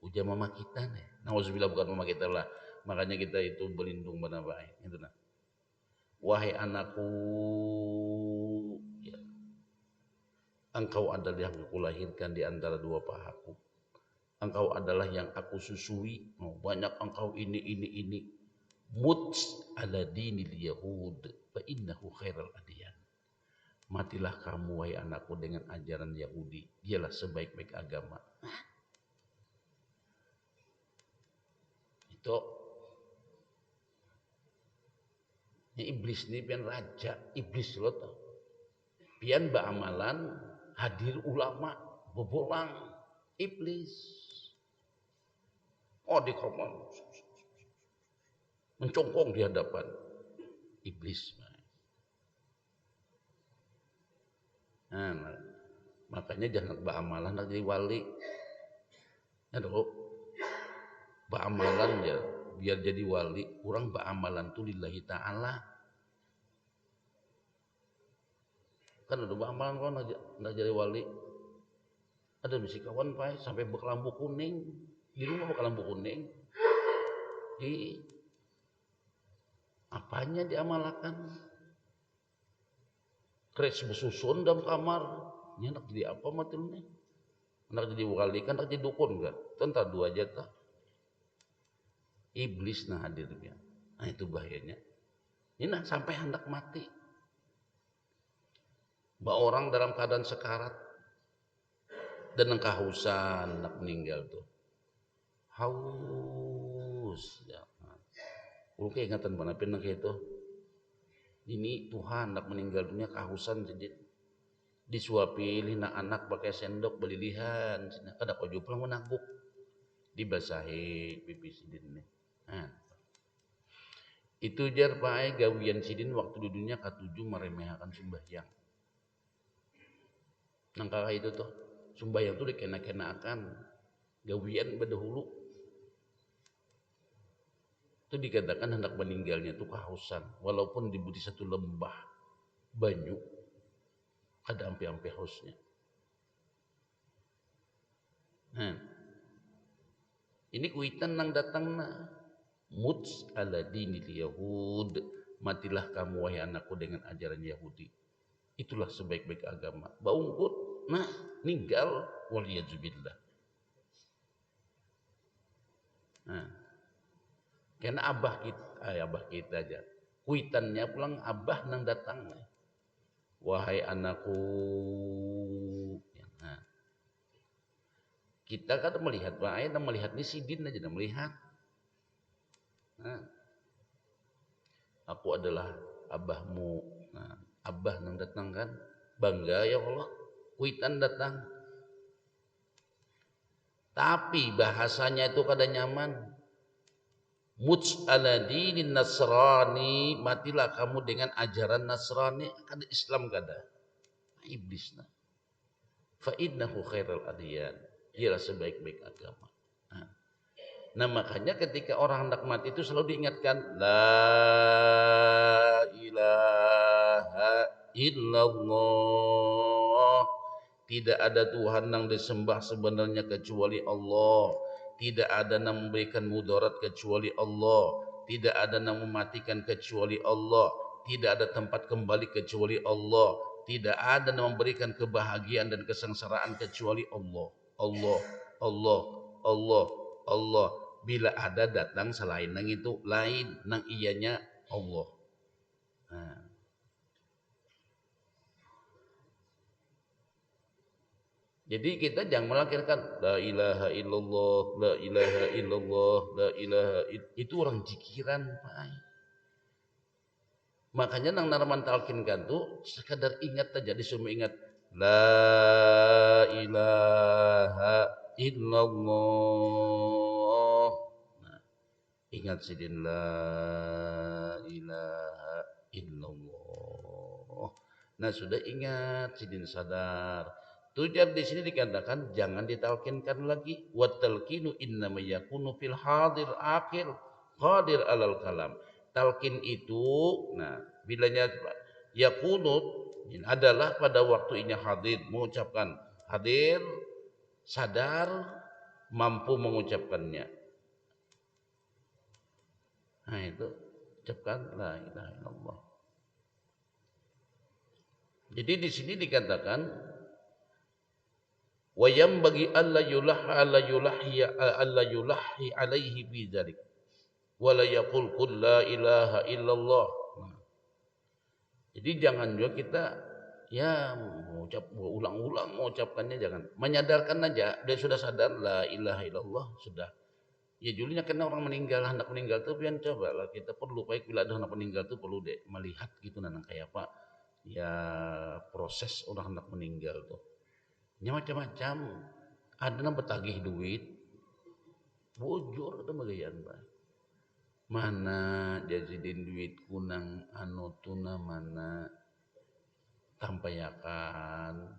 ujar mama kita nih nauzubillah bukan mama kita lah makanya kita itu berlindung pada baik itu nah wahai anakku ya, engkau adalah yang aku lahirkan di antara dua pahaku engkau adalah yang aku susui banyak engkau ini mut ala dinil yahud fa innahu khairal adyan matilah kamu wahai anakku dengan ajaran Yahudi dialah sebaik-baik agama itu ya, iblis ini pian raja iblis lo tau pian amalan hadir ulama bobolang iblis di kamar mencongkong di hadapan iblis nah, makanya jangan amalan jadi wali ya dong amalan ya biar jadi wali kurang amalan tuh lillahi ta'ala kan udah amalan kan nggak jadi wali ada misi kawan pak sampai berkelambu kuning di rumah berkelambu kuning apanya diamalkan kres besusun dalam kamar nyenak jadi apa matulnya Hendak jadi wali kan, hendak jadi dukun kan, tentu dua aja tuh. Iblis nah hadirnya, nah itu bahayanya. Ini nah, sampai hendak mati, bahwa orang dalam keadaan sekarat dan kehausan hendak meninggal tuh, haus ya. Oke ingatan mana pinang itu, ini Tuhan hendak meninggal dunia kehausan jadi disuapi lina anak pakai sendok belilihan, kada kau pulang menaguk dibasahi pipi sidin nih. Nah, itu jar pae gawian sidin waktu di dunia katujuh meremehkan sembahyang. Nangka itu tuh sembahyang tuh dikena-kenakan gawian berdahulu. Itu dikatakan hendak meninggalnya tuh kehausan, walaupun diberi satu lembah banyu ada ampe-ampe hausnya. Nah, ini kuitan nang datang na muts ala dinil Yahud, matilah kamu wahai anakku dengan ajaran Yahudi. Itulah sebaik-baik agama. Baungkut, nah ninggal waliyazubillah. Nah, karena abah kita aja. Kuitannya pulang abah nang datang. Wahai anakku. Nah, kita kan melihat wahai dan melihat ni sidin aja dan melihat. Nah, aku adalah abahmu. Nah, abah nang datang kan bangga ya Allah. Kuitan datang. Tapi bahasanya itu kada nyaman. Muts ala dinin Nasrani, matilah kamu dengan ajaran Nasrani, kada Islam kada. Iblis nah. Fa innahu khairal adyan. Ialah sebaik-baik agama. Nah, makanya ketika orang hendak mati itu selalu diingatkan la ilaha illallah. Tidak ada Tuhan yang disembah sebenarnya kecuali Allah. Tidak ada yang memberikan mudarat kecuali Allah. Tidak ada yang mematikan kecuali Allah. Tidak ada tempat kembali kecuali Allah. Tidak ada yang memberikan kebahagiaan dan kesengsaraan kecuali Allah. Allah, Allah, Allah, Allah. Bila ada datang selain nang itu lain nang iyanya Allah. Nah. Jadi kita jangan melakirkan la ilaha illallah, la ilaha illallah, la ilaha itu orang jikiran, Pak. Makanya nang narman talkinkan tuh sekadar ingat aja, disuruh ingat la ilaha illallah. Nah, ingat sidin la ilaha illallah. Nah, sudah ingat sidin sadar. Tujuan di sini dikatakan jangan ditalkinkan lagi. Wa talqinu innama yakunu fil hadir akhir qadir alal kalam. Talqin itu, nah, bilanya yakunu adalah pada waktunya hadir mengucapkan, hadir sadar mampu mengucapkannya. Nah, itu ucapkan la ilaha illallah. Jadi di sini dikatakan wayam bagi alla yulahi alaihi fi dzalik wala yaqul qul la ilaha illallah. Jadi jangan juga kita ya mengucap ulang-ulang mengucapkannya, jangan menyadarkan aja dia sudah sadar la ilaha illallah sudah. Ya julinya kena orang meninggal hendak meninggal tuh pian coba lah kita perlu baik bila ada hendak meninggal tuh perlu deh melihat gitu nang kayak apa ya proses orang hendak meninggal tuh. Ya macam-macam, ada yang bertagih duit, bujur ada bagian Pak. Mana jadidin duit kunang anu tuna mana tampayakan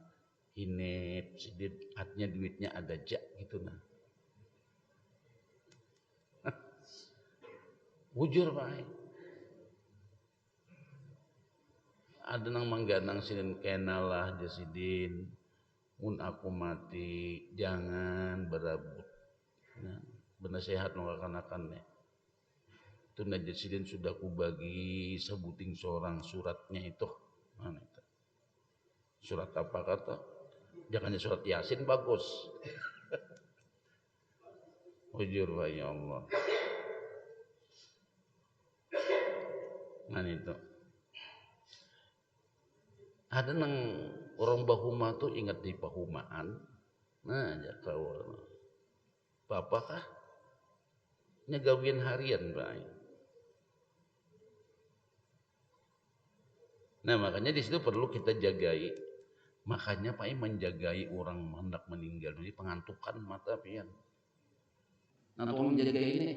hinip sidit artinya duitnya ada jak gitu nah. Bujur Pak. Ada nang mangganang sidin kenalah jasidin. Mun aku mati jangan berabut. Nah, benar sehat lo akan-akan nih. Itu Najasidin sudah kubagi sebuting seorang suratnya itu. Mana itu? Surat apa kata? Jangan surat Yasin bagus. Ujur ya Allah. Nah itu. Ada nang orang bahuma tuh ingat di bahumaan. Nah, ya kau. Bapak kah? Nyagawian harian baik. Nah makanya di situ perlu kita jagai. Makanya Pak menjagai orang hendak meninggal ini pengantukan mata pian. Nah tolong jagai ini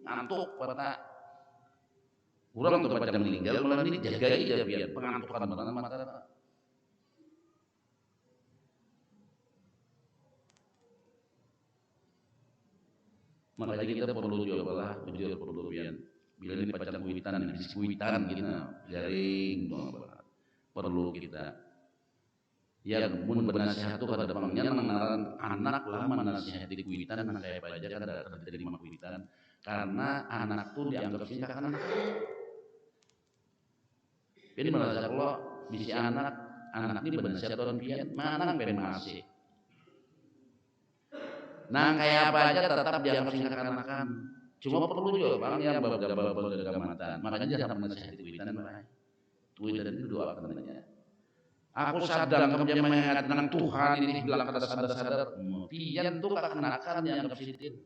ngantuk mata. Orang tuh pada meninggal malah ini jagai aja pian pengantukan mata. Makanya kita perlu juga lah ujur perlu pian. Bila ini pacak kuitan, biskuitan gitu, jaring, perlu kita. Ya mun bernasehat tuh pada pangnya nangaran anak lah menasehati kuitan nah kayak apa aja kan ada terima kuitan karena anak tuh dianggap sih kakak anak. Pian merasa kalau bisa anak ini bernasehat tahun pian manang pen masih. Nah kayak apa aja tetap dianggap sih kakak anakan. Cuma perlu juga bang ya bergamatan. Makanya jangan menasehati kuitan bang. Kuitan itu doa katanya. Aku sadang kamu mengingat tentang Tuhan ini bilang kada sadar. Pian tuh kekanakan yang anggap sitin.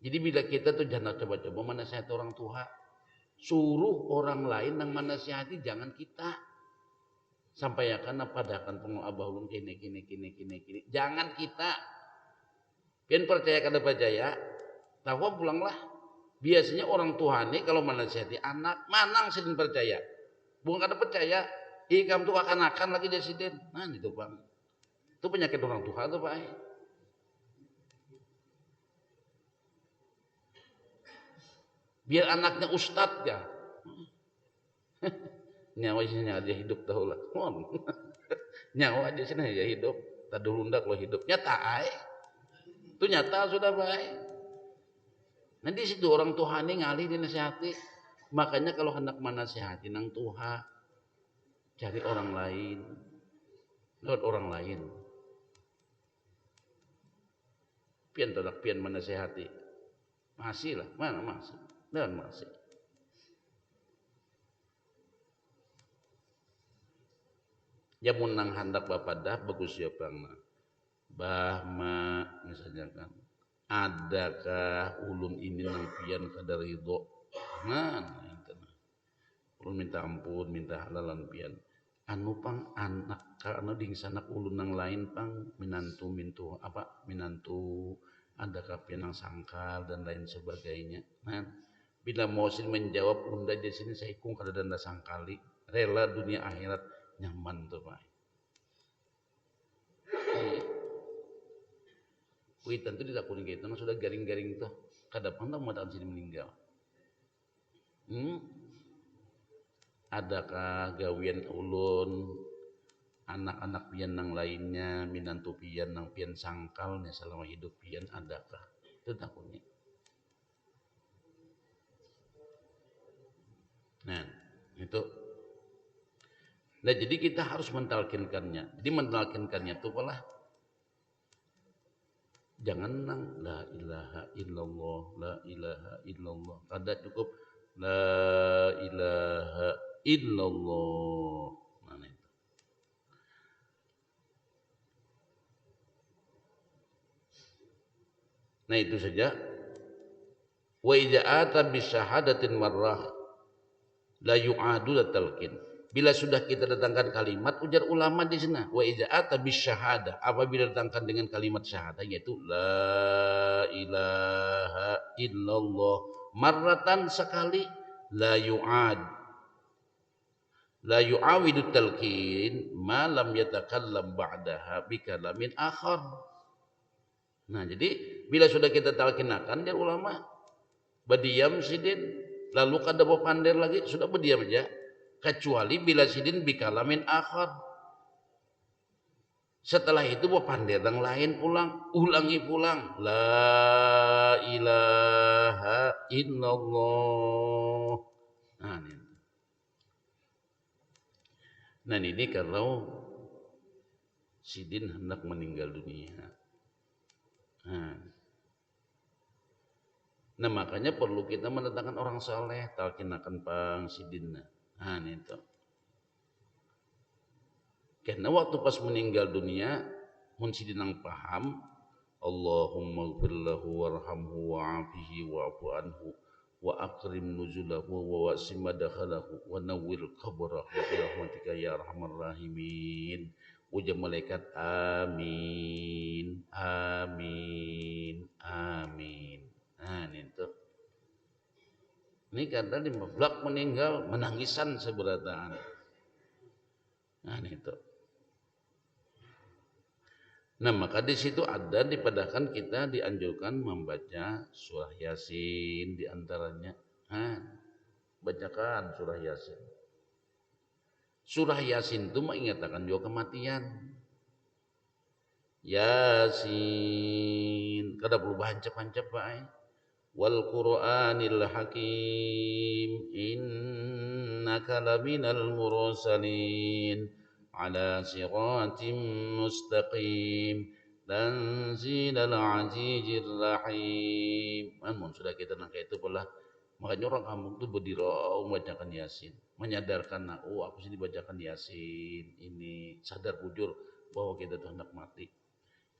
Jadi bila kita tuh jangan coba-coba menasihati orang tua, suruh orang lain yang menasihati jangan kita. Sampaikan padakan pengabah ulun kini. Jangan kita. Pian percaya kada percaya, tahu pulanglah. Biasanya orang tua ini kalau menasihati anak, manang sedin percaya. Bukan kada percaya. Kamu tuh akan lagi desiden. Nah itu bang. Itu penyakit orang tua tuh pak. Biar anaknya ustad ya. Nyawa aja hidup tahu lah. Nyawa aja sini aja hidup. Tak dulu ndak lo hidup. Nyata itu nyata sudah baik. Nanti situ orang Tuhan ini ngalih dinasihati. Makanya kalau hendak menasihati nang Tuhan, cari orang lain. Lewat orang lain. Pian tidak pian menasihati. Masih lah, mana masih? Dan masih. Ya munang hendak bapadah bagus ya bang. Bahma misalnya kan. Adakah ulun ini nang pian kada ridho? Nah, itu. Ulun minta ampun, minta halalan pian. Anu pang anak karena ding sanak ulun nang lain pang minantu adakah pian nang sangkal dan lain sebagainya. Nah, bila Mosin menjawab unda di sini saya ikung kada danda sangkali rela dunia akhirat nyaman tuh pak. Kuitan tuh dilakukan gitu, sudah garing-garing tuh. Kada pandang mata sini meninggal. Adakah gawian ulun anak-anak pian nang lainnya minantu pian nang pian sangkal nih selama hidup pian adakah? Itu takutnya. Nah, itu. Nah, jadi kita harus mentalkinkannya. Jadi mentalkinkannya itu apalah? Jangan nang la ilaha illallah, la ilaha illallah. Kada cukup la ilaha illallah. Nah, itu. Nah, itu saja. Wa idza ata bi syahadatin marrah la yu'adu talqin. Bila sudah kita datangkan kalimat ujar ulama di sana wa idza ata bi syahada apabila datangkan dengan kalimat syahadah yaitu la ilaha illallah marratan sekali la yu'awidu talqin ma lam yatakallam ba'daha bi kalamin akhar. Nah, jadi bila sudah kita talkinakan dia ulama berdiam sidin lalu kada mau pandir lagi sudah berdiam aja kecuali bila sidin bikalamin akhar setelah itu mau pandir yang lain ulangi pulang la ilaha illallah. Nah ini kalau Sidin hendak meninggal dunia. Nah makanya perlu kita mendatangkan orang saleh talkinakan pang sidin. Nah itu. Karena waktu pas meninggal dunia mun sidinang paham Allahumma ighfir lahu warhamhu wa'afihi wa'fu anhu wa akrim nuzulahu wa wasi madakhalahu wa nawwir qabrahu bi rahmatika ya arhamar rahimin. Ujar malaikat amin amin amin. Nah itu. Ini kata di belak meninggal menangisan seberataan. Nah itu. Nah maka di situ ada dipadahkan kita dianjurkan membaca surah Yasin diantaranya. Bacakan surah Yasin. Surah Yasin itu mengingatkan juga kematian. Yasin, kada perlu bancap-bancap bae. Wal Qur'anil Hakim, innaka laminal mursalin ala siratim mustaqim tanzilal azizir rahim. Namun sudah kita nangka itu pula makanya orang kampung itu berdiri membacakan Yasin, menyadarkan aku sini bacakan Yasin ini sadar bujur bahwa kita tuh hendak mati.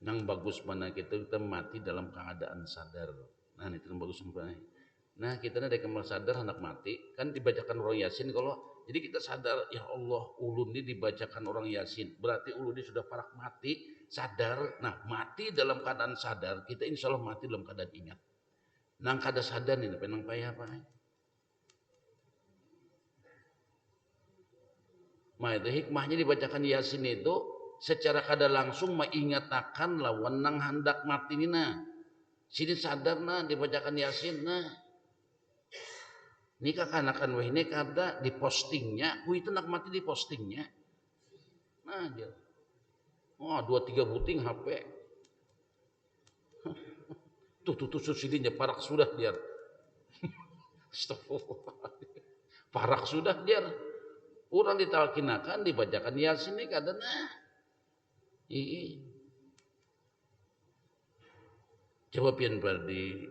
Yang bagus mana kita mati dalam keadaan sadar. Nah itu yang bagus mana. Nah kita ada kemal sadar hendak mati kan dibacakan orang Yasin kalau jadi kita sadar ya Allah ulun ini dibacakan orang Yasin berarti ulun ini sudah parak mati sadar. Nah mati dalam keadaan sadar kita insya Allah mati dalam keadaan ingat. Nang kada sadar nih penang payah apa? Nah itu hikmahnya dibacakan Yasin itu secara kada langsung mengingatkan lawan nang hendak mati nina. Sini sadar nah dibacakan Yasin nah. Nikah kanakan ini kada di postingnya, itu nak mati di postingnya. Nah dia. Oh 2-3 buting HP. Tuh subsidinya parak sudah dia. Parak sudah dia. Orang ditalkinakan dibacakan Yasin ini kada nah. Coba pian berdi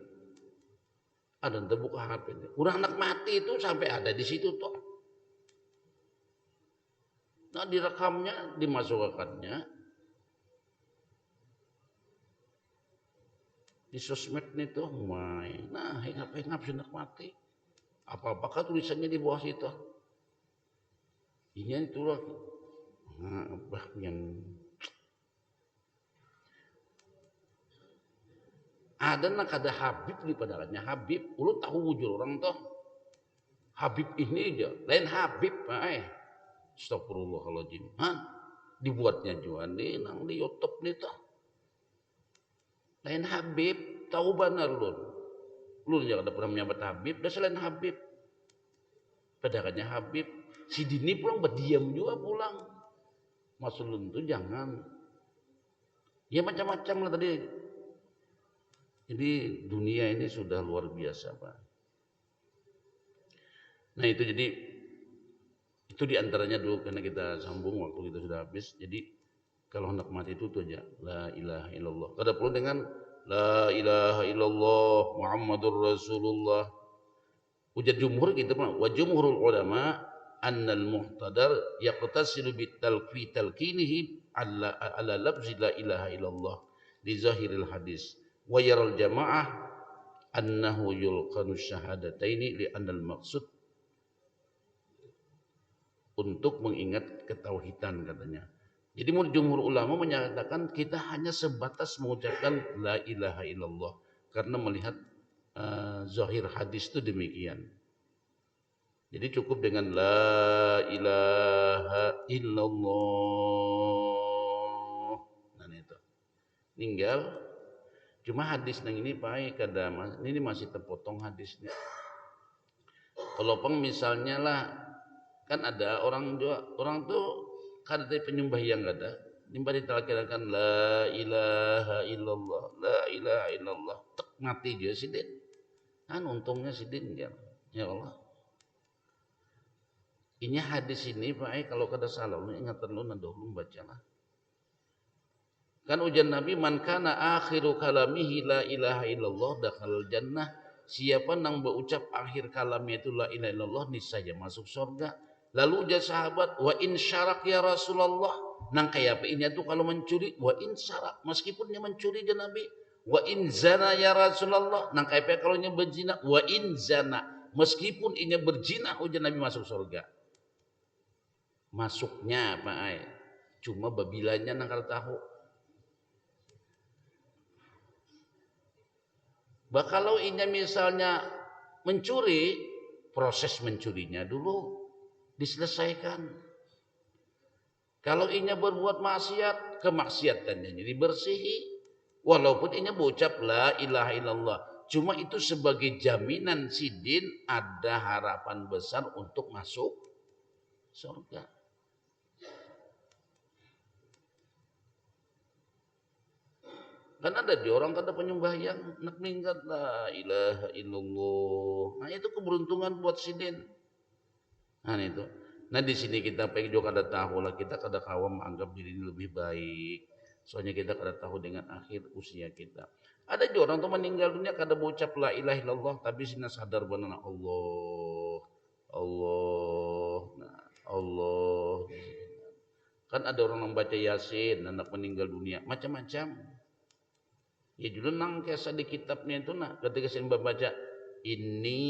ada terbuka HP ini. Orang anak mati itu sampai ada di situ toh. Nah direkamnya, dimasukkannya di sosmed itu, main. Nah hingap sudah mati. Apakah tulisannya di bawah situ? Ini itulah. Nah, yang ada nak ada Habib di padahalnya Habib. Lu tahu wujud orang toh? Habib ini aja, lain Habib, Astagfirullahaladzim. Dibuatnya juga nih, nang di YouTube nih toh. Lain Habib, tahu benar lu. Lu jangan ada pernah menyambat Habib, dah selain Habib. Padahalnya Habib. Si Dini pulang berdiam juga pulang. Maksud itu jangan. Ya macam-macam lah tadi. Jadi dunia ini sudah luar biasa Pak. Nah itu jadi itu diantaranya dulu karena kita sambung waktu kita sudah habis. Jadi kalau hendak mati itu aja la ilaha illallah. Kada perlu dengan la ilaha illallah Muhammadur Rasulullah. Ujar jumhur gitu Pak. Wa jumhurul ulama annal muhtadar yaqtasilu bitalqinihi ala lafzi la ilaha illallah di zahiril hadis wa yaral jamaah annahu yulqanu syahadataini li annal maqsud untuk mengingat ketauhidan katanya. Jadi jumhur ulama menyatakan kita hanya sebatas mengucapkan la ilaha illallah karena melihat zahir hadis itu demikian. Jadi cukup dengan la ilaha illallah. Nah itu. Tinggal cuma hadis nang ini Pak kada ini masih terpotong hadisnya. Kalau misalnya lah kan ada orang tuh kada ada penyembah yang ada. Nimba ditalkirakan la ilaha illallah, la ilaha illallah. Tek mati dia sidin. Kan untungnya sidin ya. Ya Allah. Ini hadis ini Pak kalau kada salah lu ingatan lu nanti lu bacalah. Kan ujian Nabi, man kana akhiru kalamihi la ilaha illallah dakhalal jannah. Siapa yang berucap akhir kalamnya itu la ilaha illallah niscaya masuk surga. Lalu ujar sahabat, wa in syarak ya Rasulullah. Nang kayak apa ini tuh kalau mencuri, wa in syarak meskipun dia mencuri dia Nabi. Wa in zana ya Rasulullah. Nang kayak apa kalau dia berzina, wa in zana meskipun ini berzina ujar Nabi masuk surga. Masuknya apa ay? Cuma babilanya nang kalau tahu. Bah kalau ini misalnya mencuri, proses mencurinya dulu diselesaikan. Kalau ini berbuat maksiat, kemaksiatannya dibersihi. Walaupun ini berucap la ilaha illallah. Cuma itu sebagai jaminan sidin ada harapan besar untuk masuk surga. Kan ada di orang kata penyembah yang nak minggat la ilaha illallah. Nah itu keberuntungan buat sidin. Nah itu. Nah di sini kita pengen juga kada tahu lah, kita kada kawam anggap diri ini lebih baik. Soalnya kita kada tahu dengan akhir usia kita. Ada juga orang tuh meninggal dunia kada berucap la ilaha illallah tapi sini sadar benar Allah. Allah. Nah, Allah. Kan ada orang membaca Yasin anak meninggal dunia macam-macam. Ya dulu nang kisah di kitabnya itu nah ketika saya membaca ini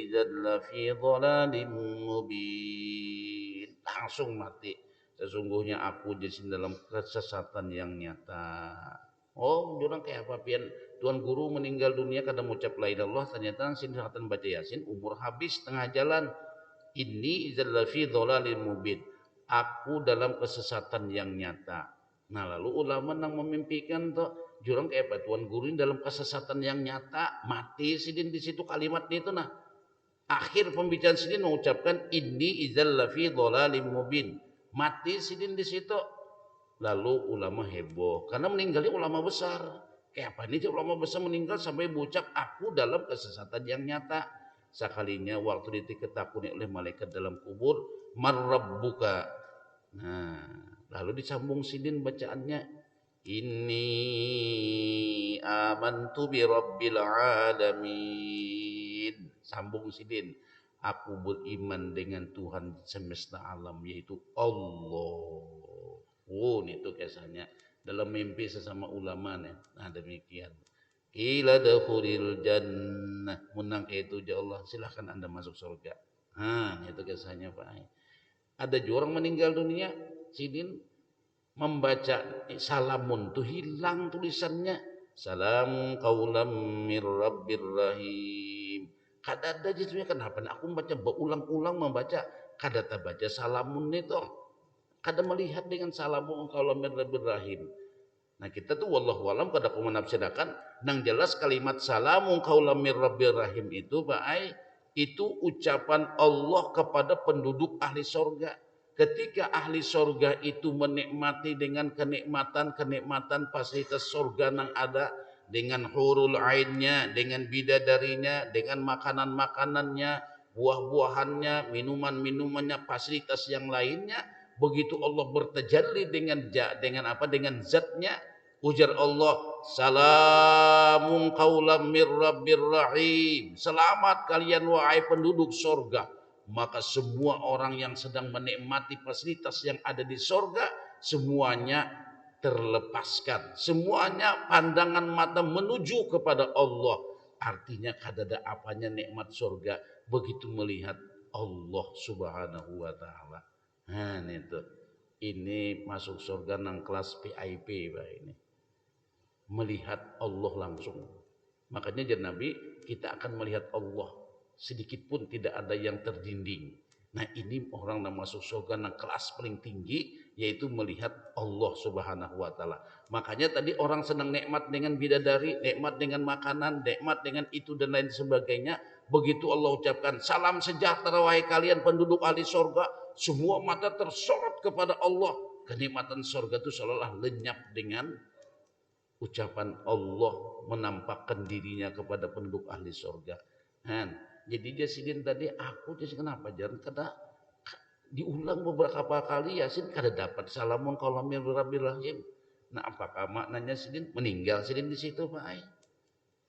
idzal lafi dhalalim mubin langsung mati. Sesungguhnya aku di sini dalam kesesatan yang nyata. Oh, orang kayak apa pian tuan guru meninggal dunia kadang mengucap la ilaha illallah ternyata singkatan baca Yasin umur habis tengah jalan. Ini idzal lafi dhalalim mubin. Aku dalam kesesatan yang nyata. Nah lalu ulama yang memimpikan tuh jurang kayak apa tuan guru ini dalam kesesatan yang nyata mati sidin di situ kalimat itu nah akhir pembicaraan sidin mengucapkan ini idzal lafi dhalalim mubin mati sidin di situ lalu ulama heboh karena meninggalnya ulama besar kayak apa ini ulama besar meninggal sampai berucap aku dalam kesesatan yang nyata sekalinya waktu diketakuni oleh malaikat dalam kubur marrabbuka. Nah, lalu disambung sidin bacaannya inni amantu bi rabbil alamin. Sambung sidin. Aku beriman dengan Tuhan semesta alam yaitu Allah. Oh, itu kisahnya dalam mimpi sesama ulama nih. Nah, demikian. Ila dakhulil jannah. Menang itu ya Allah, silahkan Anda masuk surga. Nah, itu kisahnya Pak. Ada juga orang meninggal dunia, sidin membaca salamun tuh hilang tulisannya. Salam qaulam mir rabbir rahim. Kada ada jadinya kenapa? Aku membaca berulang-ulang membaca kada baca salamun itu. Kada melihat dengan salamun qaulam mir rabbir rahim. Nah kita tuh wallahu alam kada ku menafsirkan nang jelas kalimat salamun qaulam mir rabbir rahim itu Pak Ai itu ucapan Allah kepada penduduk ahli sorga. Ketika ahli sorga itu menikmati dengan kenikmatan fasilitas sorga yang ada dengan hurul ainnya, dengan bidadarinya, dengan makanan-makanannya, buah-buahannya, minuman-minumannya, fasilitas yang lainnya. Begitu Allah bertajalli dengan apa? Dengan zatnya. Ujar Allah, salamun qaulam mir rabbir rahim. Selamat kalian wahai penduduk sorga. Maka semua orang yang sedang menikmati fasilitas yang ada di sorga, semuanya terlepaskan. Semuanya pandangan mata menuju kepada Allah. Artinya kadada apanya nikmat sorga. Begitu melihat Allah subhanahu wa ta'ala. Nah itu. Ini masuk surga nang kelas VIP Pak ini. Melihat Allah langsung. Makanya jadi Nabi kita akan melihat Allah sedikit pun tidak ada yang terdinding. Nah ini orang yang masuk surga yang kelas paling tinggi yaitu melihat Allah subhanahu wa ta'ala. Makanya tadi orang senang nikmat dengan bidadari, nikmat dengan makanan, nikmat dengan itu dan lain sebagainya. Begitu Allah ucapkan salam sejahtera wahai kalian penduduk ahli surga. Semua mata tersorot kepada Allah. Kenikmatan surga itu seolah-olah lenyap dengan ucapan Allah menampakkan dirinya kepada penduduk ahli surga. Jadi dia sidin tadi aku jadi kenapa jangan kada diulang beberapa kali Yasin kada dapat salamun qalamir rabbil rahim. Nah, apakah maknanya sidin meninggal sidin di situ Pak ai?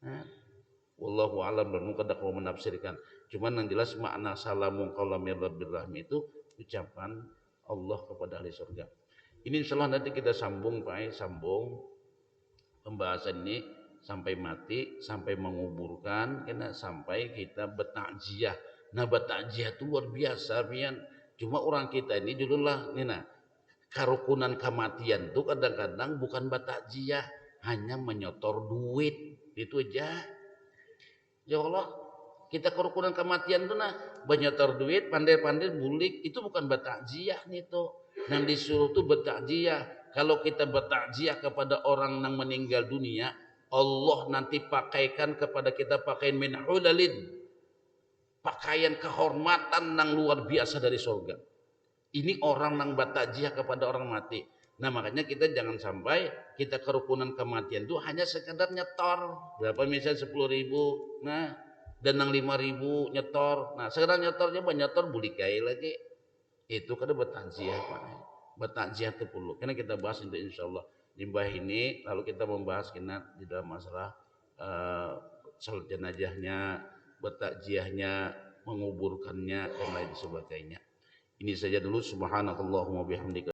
Nah, wallahu alam dan kada kau menafsirkan. Cuman yang jelas makna salamun qalamir rabbil rahim itu ucapan Allah kepada ahli surga. Ini insyaallah nanti kita sambung Pak ai, sambung pembahasan ini sampai mati, sampai menguburkan, kena sampai kita bertakziah. Nah, bertakziah itu luar biasa, pian. Cuma orang kita ini dulu lah, Nina, karukunan kematian tuh kadang-kadang bukan bertakziah, hanya menyotor duit, itu aja. Ya Allah, kita kerukunan kematian tuh nah, menyotor duit, pandai-pandai bulik, itu bukan bertakziah nih tuh. Yang disuruh tuh bertakziah. Kalau kita bertakziah kepada orang yang meninggal dunia, Allah nanti pakaikan kepada kita pakaian min hulalin, pakaian kehormatan yang luar biasa dari surga. Ini orang yang bertakziah kepada orang mati. Nah, makanya kita jangan sampai kita kerukunan kematian itu hanya sekedar nyetor. Berapa misalnya 10.000, nah, dan yang 5.000 nyetor. Nah, sekedar nyetornya nyetor beli kaya lagi. Itu kada bertakziah Pak. Bertakziah itu perlu. Karena kita bahas itu insyaallah di mbah ini, lalu kita membahas kena di dalam masalah salat jenazahnya, bertakziahnya, menguburkannya dan lain sebagainya. Ini saja dulu subhanakallahumma bihamdika